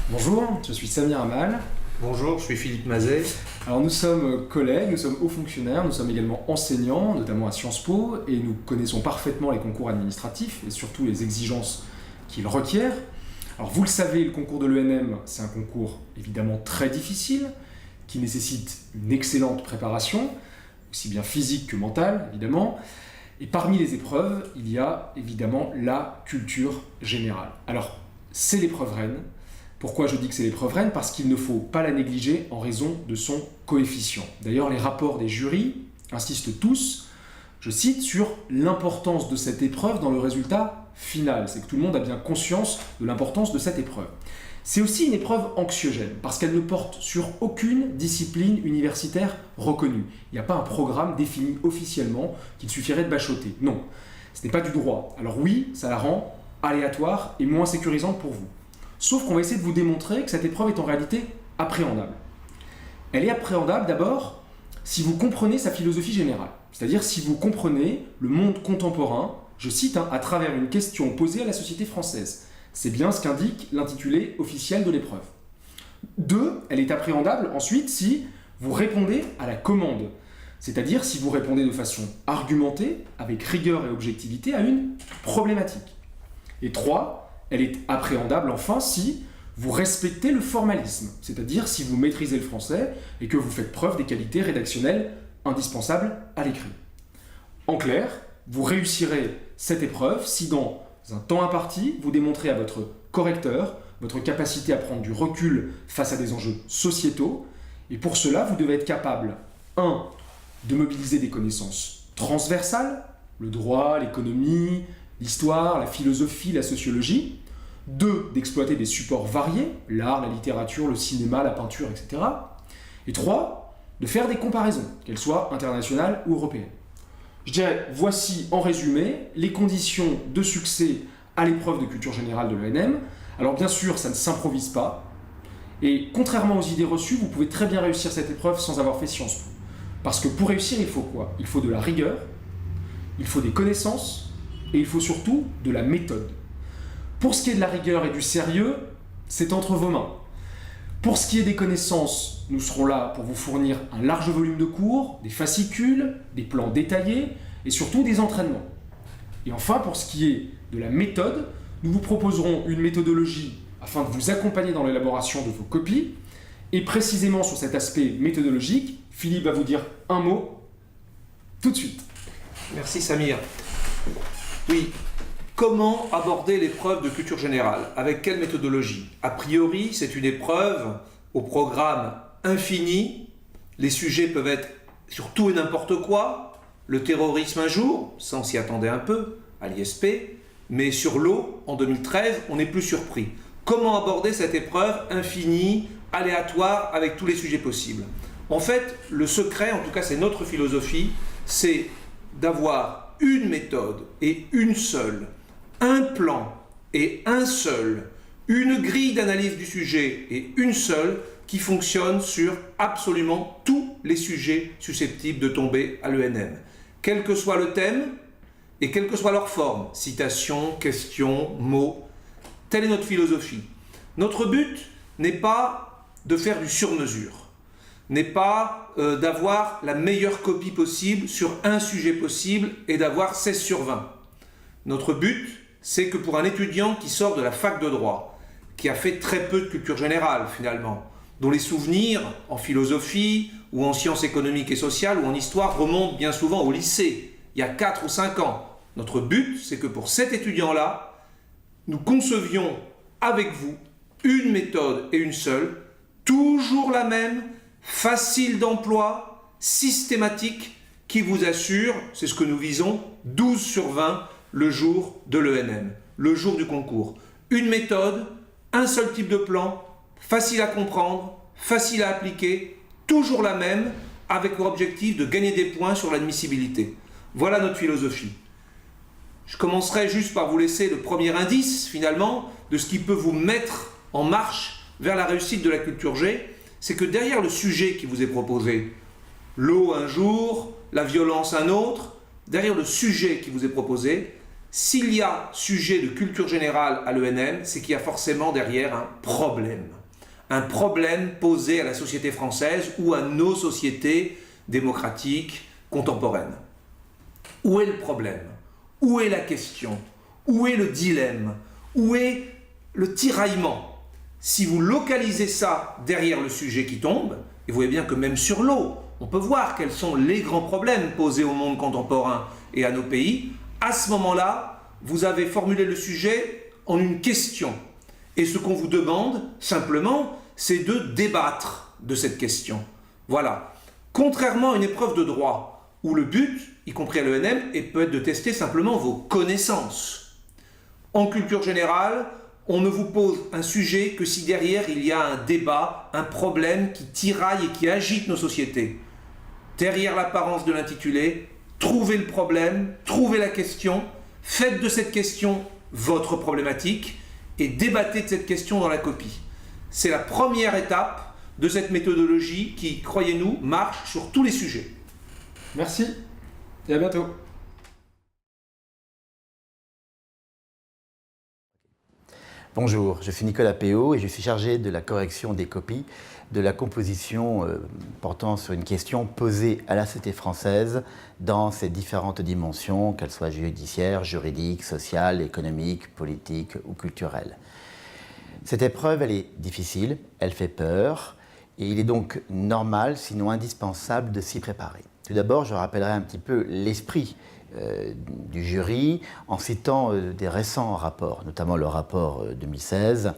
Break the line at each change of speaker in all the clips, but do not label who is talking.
Bonjour, je suis Samir Amal.
Bonjour, je suis Philippe Mazet.
Alors nous sommes collègues, nous sommes hauts fonctionnaires, nous sommes également enseignants, notamment à Sciences Po, et nous connaissons parfaitement les concours administratifs et surtout les exigences qu'ils requièrent. Alors vous le savez, le concours de l'ENM, c'est un concours évidemment très difficile, qui nécessite une excellente préparation, aussi bien physique que mentale, évidemment. Et parmi les épreuves, il y a évidemment la culture générale. Alors, c'est l'épreuve reine. Pourquoi je dis que c'est l'épreuve reine? Parce qu'il ne faut pas la négliger en raison de son coefficient. D'ailleurs, les rapports des jurys insistent tous, je cite, sur l'importance de cette épreuve dans le résultat final. C'est que tout le monde a bien conscience de l'importance de cette épreuve. C'est aussi une épreuve anxiogène, parce qu'elle ne porte sur aucune discipline universitaire reconnue. Il n'y a pas un programme défini officiellement qu'il suffirait de bachoter. Non, ce n'est pas du droit. Alors oui, ça la rend aléatoire et moins sécurisante pour vous. Sauf qu'on va essayer de vous démontrer que cette épreuve est en réalité appréhendable. Elle est appréhendable d'abord si vous comprenez sa philosophie générale. C'est-à-dire si vous comprenez le monde contemporain, je cite, à travers une question posée à la société française. C'est bien ce qu'indique l'intitulé officiel de l'épreuve. 2, elle est appréhendable ensuite si vous répondez à la commande. C'est-à-dire si vous répondez de façon argumentée, avec rigueur et objectivité, à une problématique. Et 3, elle est appréhendable enfin si vous respectez le formalisme, c'est-à-dire si vous maîtrisez le français et que vous faites preuve des qualités rédactionnelles indispensables à l'écrit. En clair, vous réussirez cette épreuve si dans un temps imparti, vous démontrez à votre correcteur votre capacité à prendre du recul face à des enjeux sociétaux, et pour cela, vous devez être capable, 1. de mobiliser des connaissances transversales, le droit, l'économie, l'histoire, la philosophie, la sociologie. 2. D'exploiter des supports variés, l'art, la littérature, le cinéma, la peinture, etc. Et 3. De faire des comparaisons, qu'elles soient internationales ou européennes. Je dirais, voici en résumé les conditions de succès à l'épreuve de culture générale de l'ENM. Alors bien sûr, ça ne s'improvise pas. Et contrairement aux idées reçues, vous pouvez très bien réussir cette épreuve sans avoir fait Sciences Po. Parce que pour réussir, il faut quoi? Il faut de la rigueur, il faut des connaissances, et il faut surtout de la méthode. Pour ce qui est de la rigueur et du sérieux, c'est entre vos mains. Pour ce qui est des connaissances, nous serons là pour vous fournir un large volume de cours, des fascicules, des plans détaillés et surtout des entraînements. Et enfin, pour ce qui est de la méthode, nous vous proposerons une méthodologie afin de vous accompagner dans l'élaboration de vos copies. Et précisément sur cet aspect méthodologique, Philippe va vous dire un mot tout de suite.
Merci Samir. Oui, comment aborder l'épreuve de culture générale? Avec quelle méthodologie? A priori, c'est une épreuve au programme infini. Les sujets peuvent être sur tout et n'importe quoi. Le terrorisme un jour, ça on s'y attendait un peu, à l'ISP, mais sur l'eau, en 2013, on n'est plus surpris. Comment aborder cette épreuve infinie, aléatoire, avec tous les sujets possibles? En fait, le secret, en tout cas c'est notre philosophie, c'est d'avoir une méthode et une seule, un plan et un seul, une grille d'analyse du sujet et une seule qui fonctionne sur absolument tous les sujets susceptibles de tomber à l'ENM. Quel que soit le thème et quelle que soit leur forme, citation, question, mot, telle est notre philosophie. Notre but n'est pas de faire du sur-mesure, n'est pas d'avoir la meilleure copie possible sur un sujet possible et d'avoir 16 sur 20. Notre but, c'est que pour un étudiant qui sort de la fac de droit, qui a fait très peu de culture générale finalement, dont les souvenirs en philosophie ou en sciences économiques et sociales ou en histoire remontent bien souvent au lycée, il y a 4 ou 5 ans. Notre but, c'est que pour cet étudiant-là, nous concevions avec vous une méthode et une seule, toujours la même, facile d'emploi, systématique, qui vous assure, c'est ce que nous visons, 12 sur 20 le jour de l'ENM, le jour du concours. Une méthode, un seul type de plan, facile à comprendre, facile à appliquer, toujours la même, avec pour objectif de gagner des points sur l'admissibilité. Voilà notre philosophie. Je commencerai juste par vous laisser le premier indice, finalement, de ce qui peut vous mettre en marche vers la réussite de la culture G, c'est que derrière le sujet qui vous est proposé, l'eau un jour, la violence un autre, derrière le sujet qui vous est proposé, s'il y a sujet de culture générale à l'ENM, c'est qu'il y a forcément derrière un problème. un problème posé à la société française ou à nos sociétés démocratiques contemporaines. Où est le problème? Où est la question? Où est le dilemme? Où est le tiraillement? Si vous localisez ça derrière le sujet qui tombe, et vous voyez bien que même sur l'eau, on peut voir quels sont les grands problèmes posés au monde contemporain et à nos pays, à ce moment-là, vous avez formulé le sujet en une question. Et ce qu'on vous demande, simplement, c'est de débattre de cette question. Voilà. Contrairement à une épreuve de droit, où le but, y compris à l'ENM, peut être de tester simplement vos connaissances. En culture générale, on ne vous pose un sujet que si derrière il y a un débat, un problème qui tiraille et qui agite nos sociétés. Derrière l'apparence de l'intitulé, trouvez le problème, trouvez la question, faites de cette question votre problématique et débattez de cette question dans la copie. C'est la première étape de cette méthodologie qui, croyez-nous, marche sur tous les sujets.
Merci et à bientôt.
Bonjour, je suis Nicolas Péot et je suis chargé de la correction des copies de la composition portant sur une question posée à la société française dans ses différentes dimensions, qu'elles soient judiciaires, juridiques, sociales, économiques, politiques ou culturelles. Cette épreuve, elle est difficile, elle fait peur et il est donc normal, sinon indispensable, de s'y préparer. Tout d'abord, je rappellerai un petit peu l'esprit du jury en citant des récents rapports, notamment le rapport 2016,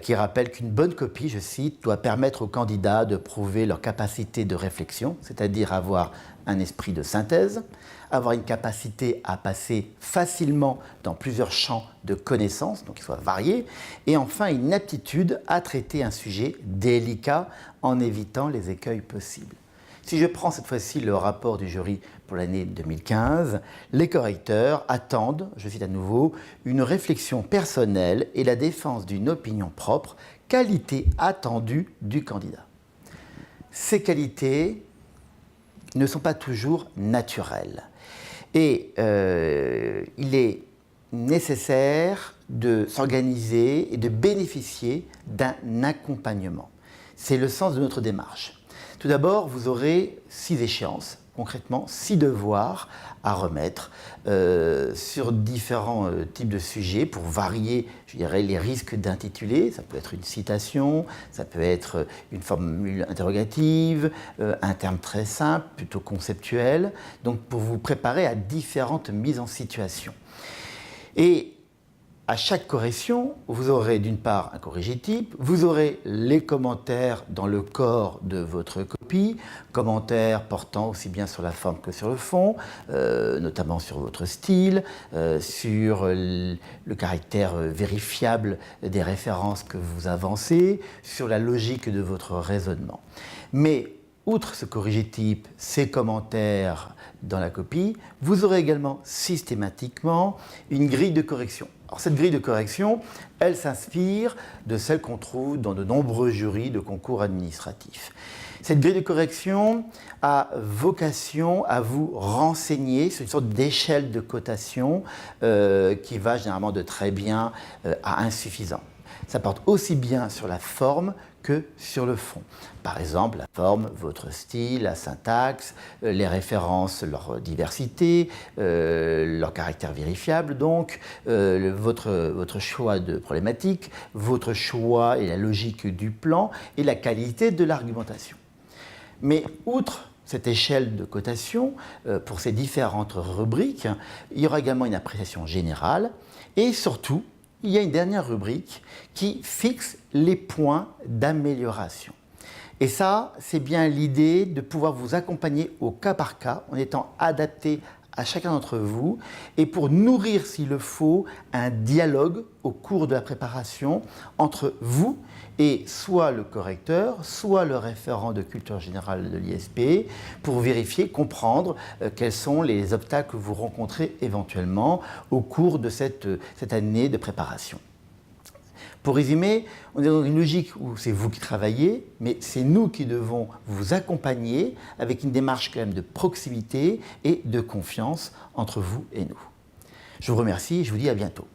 qui rappelle qu'une bonne copie, je cite, doit permettre aux candidats de prouver leur capacité de réflexion, c'est-à-dire avoir un esprit de synthèse, avoir une capacité à passer facilement dans plusieurs champs de connaissances, donc qu'ils soient variés, et enfin une aptitude à traiter un sujet délicat en évitant les écueils possibles. Si je prends cette fois-ci le rapport du jury pour l'année 2015, les correcteurs attendent, je cite à nouveau, une réflexion personnelle et la défense d'une opinion propre, qualité attendue du candidat. Ces qualités ne sont pas toujours naturelles et il est nécessaire de s'organiser et de bénéficier d'un accompagnement. C'est le sens de notre démarche. Tout d'abord, vous aurez 6 échéances, concrètement 6 devoirs à remettre sur différents types de sujets pour varier, je dirais, les risques d'intitulé. Ça peut être une citation, ça peut être une formule interrogative, un terme très simple, plutôt conceptuel, donc pour vous préparer à différentes mises en situation. Et à chaque correction, vous aurez d'une part un corrigitype, vous aurez les commentaires dans le corps de votre copie, commentaires portant aussi bien sur la forme que sur le fond, notamment sur votre style, sur le caractère vérifiable des références que vous avancez, sur la logique de votre raisonnement. Mais outre ce corrigitype, ces commentaires dans la copie, vous aurez également systématiquement une grille de correction. Alors cette grille de correction, elle s'inspire de celle qu'on trouve dans de nombreux jurys de concours administratifs. Cette grille de correction a vocation à vous renseigner sur une sorte d'échelle de cotation qui va généralement de très bien à insuffisant. Ça porte aussi bien sur la forme que sur le fond. Par exemple, la forme, votre style, la syntaxe, les références, leur diversité, leur caractère vérifiable, donc votre choix de problématique, votre choix et la logique du plan et la qualité de l'argumentation. Mais outre cette échelle de cotation, pour ces différentes rubriques, il y aura également une appréciation générale et surtout, il y a une dernière rubrique qui fixe les points d'amélioration. Et ça, c'est bien l'idée de pouvoir vous accompagner au cas par cas en étant adapté à chacun d'entre vous et pour nourrir, s'il le faut, un dialogue au cours de la préparation entre vous et soit le correcteur, soit le référent de culture générale de l'ISP pour vérifier, comprendre quels sont les obstacles que vous rencontrez éventuellement au cours de cette année de préparation. Pour résumer, on est dans une logique où c'est vous qui travaillez, mais c'est nous qui devons vous accompagner avec une démarche quand même de proximité et de confiance entre vous et nous. Je vous remercie et je vous dis à bientôt.